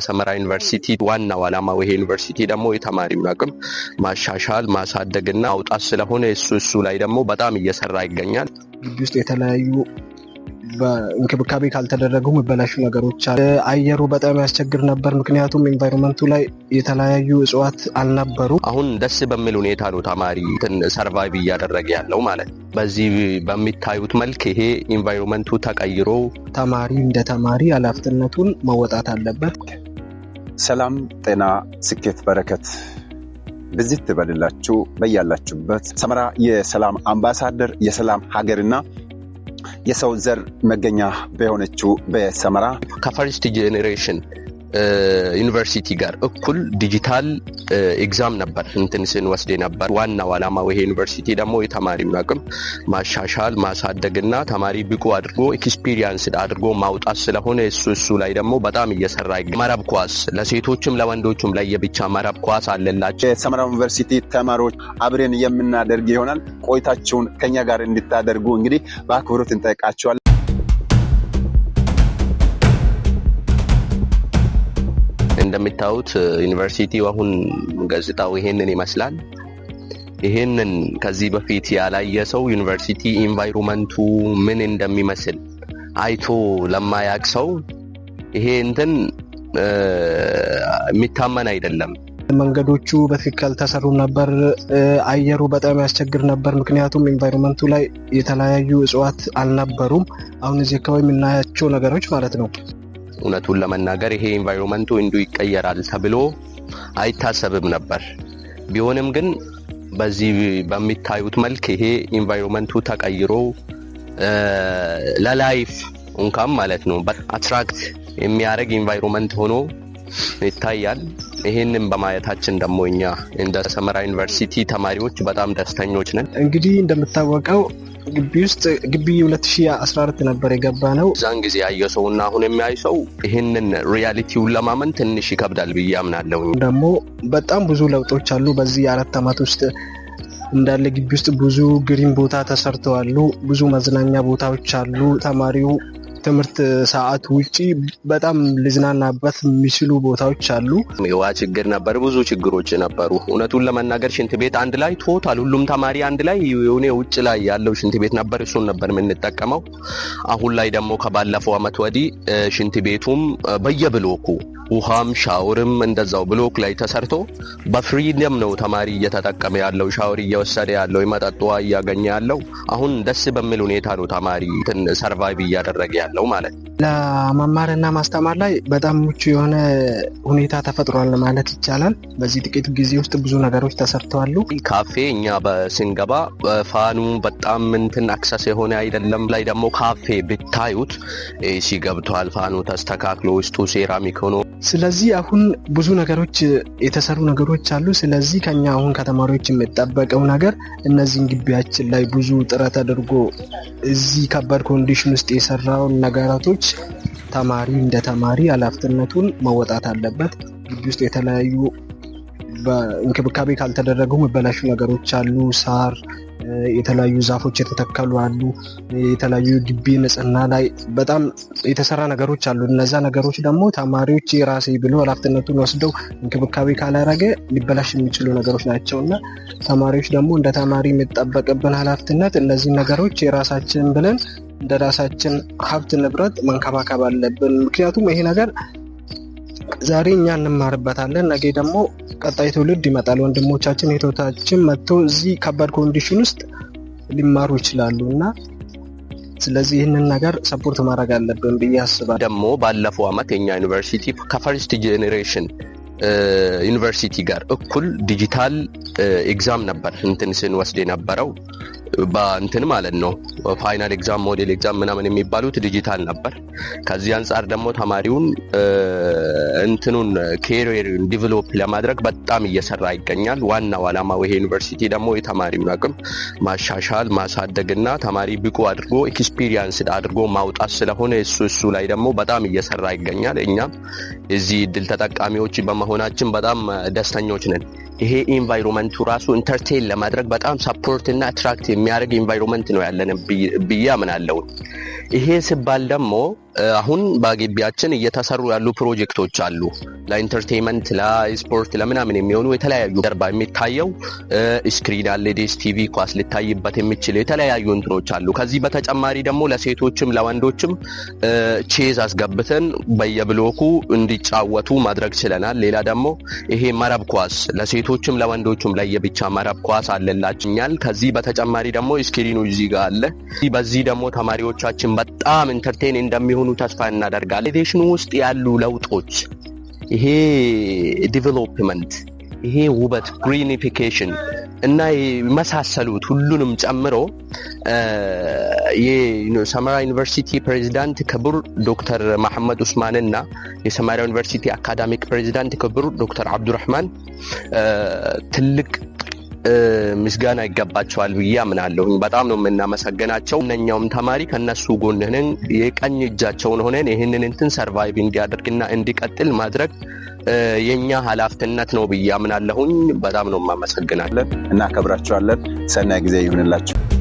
ሰመራ ዩኒቨርሲቲ ዋናው ዓላማው ይሄ ዩኒቨርሲቲ ደግሞ የተማሪውን አቅም ማሻሻል ማሳደግና አውጣት ስለሆነ እሱ ላይ ደግሞ በጣም እየሰራ ይገኛል። ግቢ ውስጥ የተለያዩ በእንክብካቤ ካልተደረጉ መበላሹ ነገሮች አለ። አየሩ በጣም ያስቸግር ነበር፣ ምክንያቱም ኢንቫይሮንመንቱ ላይ የተለያዩ እጽዋት አልነበሩ። አሁን ደስ በሚል ሁኔታ ነው ተማሪ ሰርቫይቭ እያደረገ ያለው ማለት ነው። በዚህ በሚታዩት መልክ ይሄ ኢንቫይሮንመንቱ ተቀይሮ ተማሪ እንደ ተማሪ ኃላፊነቱን መወጣት አለበት። ሰላም፣ ጤና፣ ስኬት፣ በረከት በዚህ ትበልላችሁ በያላችሁበት። ሰመራ የሰላም አምባሳደር የሰላም ሀገርና የሰው ዘር መገኛ በሆነችው በሰመራ ከፈርስት ጄኔሬሽን ዩኒቨርሲቲ ጋር እኩል ዲጂታል ኤግዛም ነበር ስንወስድ ነበር። ዋናው ዓላማው ይሄ ዩኒቨርሲቲ ደግሞ የተማሪውን አቅም ማሻሻል ማሳደግና ተማሪ ብቁ አድርጎ ኤክስፒሪየንስድ አድርጎ ማውጣት ስለሆነ እሱ ላይ ደግሞ በጣም እየሰራ ይገኛል። መረብ ኳስ ለሴቶችም ለወንዶችም ለየብቻ መረብ ኳስ አለላቸው። የሰመራ ዩኒቨርሲቲ ተማሪዎች አብረን የምናደርግ ይሆናል። ቆይታችሁን ከኛ ጋር እንድታደርጉ እንግዲህ በአክብሮት እንጠይቃችኋለን። እንደምታዩት ዩኒቨርሲቲው አሁን ገጽታው ይሄንን ይመስላል። ይሄንን ከዚህ በፊት ያላየ ሰው ዩኒቨርሲቲ ኢንቫይሮንመንቱ ምን እንደሚመስል አይቶ ለማያቅ ሰው ይሄ የሚታመን አይደለም። መንገዶቹ በትክክል ተሰሩ ነበር። አየሩ በጣም ያስቸግር ነበር፣ ምክንያቱም ኢንቫይሮንመንቱ ላይ የተለያዩ እጽዋት አልነበሩም። አሁን እዚህ አካባቢ የምናያቸው ነገሮች ማለት ነው። እውነቱን ለመናገር ይሄ ኢንቫይሮንመንቱ እንዲሁ ይቀየራል ተብሎ አይታሰብም ነበር። ቢሆንም ግን በዚህ በሚታዩት መልክ ይሄ ኢንቫይሮንመንቱ ተቀይሮ ለላይፍ እንኳን ማለት ነው አትራክት የሚያደርግ ኢንቫይሮንመንት ሆኖ ይታያል። ይሄንን በማየታችን ደግሞ እኛ እንደ ሰመራ ዩኒቨርሲቲ ተማሪዎች በጣም ደስተኞች ነን። እንግዲህ እንደምታወቀው ግቢ 2014 ነበር የገባ ነው። ዛን ጊዜ ያየሰውና አሁን የሚያይሰው ይሄንን ሪያሊቲውን ለማመን ትንሽ ይከብዳል ብዬ አምናለሁ። ደግሞ በጣም ብዙ ለውጦች አሉ። በዚህ 4 ዓመት ውስጥ እንዳለ ግቢ ውስጥ ብዙ ግሪን ቦታ ተሰርተዋል። ብዙ መዝናኛ ቦታዎች አሉ። ተማሪው ትምህርት ሰዓት ውጪ በጣም ልዝናናበት የሚችሉ ቦታዎች አሉ። የውሃ ችግር ነበር፣ ብዙ ችግሮች ነበሩ። እውነቱን ለመናገር ሽንት ቤት አንድ ላይ ቶታል ሁሉም ተማሪ አንድ ላይ የሆነ ውጭ ላይ ያለው ሽንት ቤት ነበር፣ እሱን ነበር የምንጠቀመው። አሁን ላይ ደግሞ ከባለፈው አመት ወዲህ ሽንት ቤቱም በየብሎኩ ውሃም ሻወርም እንደዛው ብሎክ ላይ ተሰርቶ በፍሪደም ነው ተማሪ እየተጠቀመ ያለው፣ ሻወር እየወሰደ ያለው፣ የመጠጥ ውሃ እያገኘ ያለው። አሁን ደስ በሚል ሁኔታ ነው ተማሪ ሰርቫይቭ እያደረገ ያለው ማለት ነው። ለመማርና ማስተማር ላይ በጣም ምቹ የሆነ ሁኔታ ተፈጥሯል ማለት ይቻላል። በዚህ ጥቂት ጊዜ ውስጥ ብዙ ነገሮች ተሰርተዋል። ካፌ እኛ በስንገባ ፋኑ በጣም አክሰስ የሆነ አይደለም። ላይ ደግሞ ካፌ ብታዩት ኤሲ ገብቷል፣ ፋኑ ተስተካክሎ ውስጡ ሴራሚክ ሆኖ። ስለዚህ አሁን ብዙ ነገሮች የተሰሩ ነገሮች አሉ። ስለዚህ ከኛ አሁን ከተማሪዎች የሚጠበቀው ነገር እነዚህን ግቢያችን ላይ ብዙ ጥረት አድርጎ እዚህ ከባድ ኮንዲሽን ውስጥ የሰራው ነገራቶች ተማሪ እንደ ተማሪ ኃላፊነቱን መወጣት አለበት። ግቢ ውስጥ የተለያዩ በእንክብካቤ ካልተደረጉ መበላሹ ነገሮች አሉ። ሳር፣ የተለያዩ ዛፎች የተተከሉ አሉ። የተለያዩ ግቢ ንጽህና ላይ በጣም የተሰራ ነገሮች አሉ። እነዛ ነገሮች ደግሞ ተማሪዎች የራሴ ብሎ ኃላፊነቱን ወስደው እንክብካቤ ካላረገ ሊበላሽ የሚችሉ ነገሮች ናቸውና ተማሪዎች ደግሞ እንደ ተማሪ የሚጠበቅብን ኃላፊነት እነዚህ ነገሮች የራሳችን ብለን እንደ ራሳችን ሀብት ንብረት መንከባከብ አለብን። ምክንያቱም ይሄ ነገር ዛሬ እኛ እንማርበታለን፣ ነገ ደግሞ ቀጣይ ትውልድ ይመጣል። ወንድሞቻችን እህቶቻችን መጥተው እዚህ ከባድ ኮንዲሽን ውስጥ ሊማሩ ይችላሉና ስለዚህ ይህንን ነገር ሰፖርት ማድረግ አለብን ብዬ አስባለሁ። ደግሞ ባለፈው አመት የኛ ዩኒቨርሲቲ ከፈርስት ጄኔሬሽን ዩኒቨርሲቲ ጋር እኩል ዲጂታል ኤግዛም ነበር ስንወስድ የነበረው። ማለት ነው ፋይናል ኤግዛም ሞዴል ኤግዛም ምናምን የሚባሉት ዲጂታል ነበር። ከዚህ አንፃር ደግሞ ተማሪውን ኬሪየሩን ዲቨሎፕ ለማድረግ በጣም እየሰራ ይገኛል። ዋናው ዓላማው ይሄ ዩኒቨርሲቲ ደግሞ የተማሪውን አቅም ማሻሻል ማሳደግና ተማሪ ብቁ አድርጎ ኤክስፒሪየንስድ አድርጎ ማውጣት ስለሆነ እሱ ላይ ደግሞ በጣም እየሰራ ይገኛል። እኛም እዚህ እድል ተጠቃሚዎች በመሆናችን በጣም ደስተኞች ነን። ይሄ ኢንቫይሮንመንቱ ራሱ ኢንተርቴይን ለማድረግ በጣም ሰፖርት እና አትራክት የሚያደርግ ኢንቫይሮንመንት ነው ያለን ብዬ አምናለሁ። ይሄ ሲባል ደግሞ አሁን በግቢያችን እየተሰሩ ያሉ ፕሮጀክቶች አሉ። ለኢንተርቴይንመንት፣ ለስፖርት፣ ለምናምን የሚሆኑ የተለያዩ ጀርባ የሚታየው ስክሪን አለ፣ ዲኤስቲቪ ኳስ ሊታይበት የሚችል የተለያዩ እንትኖች አሉ። ከዚህ በተጨማሪ ደግሞ ለሴቶችም ለወንዶችም ቼዝ አስገብተን በየብሎኩ እንዲጫወቱ ማድረግ ችለናል። ሌላ ደግሞ ይሄ መረብ ኳስ ለሴቶችም ለወንዶችም ለየብቻ መረብ ኳስ አለላችኛል። ከዚህ በተጨማሪ ደግሞ ስክሪኑ እዚህ ጋር አለ። በዚህ ደግሞ ተማሪዎቻችን በጣም ኢንተርቴይን እንደሚሆኑ ተስፋ እናደርጋለን። ኤዲሽኑ ውስጥ ያሉ ለውጦች፣ ይሄ ዲቨሎፕመንት፣ ይሄ ውበት፣ ግሪኒፊኬሽን እና የመሳሰሉት ሁሉንም ጨምሮ የሰመራ ዩኒቨርሲቲ ፕሬዚዳንት ክቡር ዶክተር መሐመድ ኡስማን እና የሰመራ ዩኒቨርሲቲ አካዳሚክ ፕሬዚዳንት ክቡር ዶክተር አብዱራህማን ትልቅ ምስጋና ይገባቸዋል ብዬ አምናለሁ። በጣም ነው የምናመሰግናቸው። እነኛውም ተማሪ ከነሱ ጎን ሆነን የቀኝ እጃቸውን ሆነን ይሄንን እንትን ሰርቫይቭ እንዲያደርግና እንዲቀጥል ማድረግ የኛ ኃላፊነት ነው ብዬ አምናለሁ። በጣም ነው የማመሰግናለን። እናከብራቸዋለን። ሰናይ ጊዜ ይሁንላችሁ።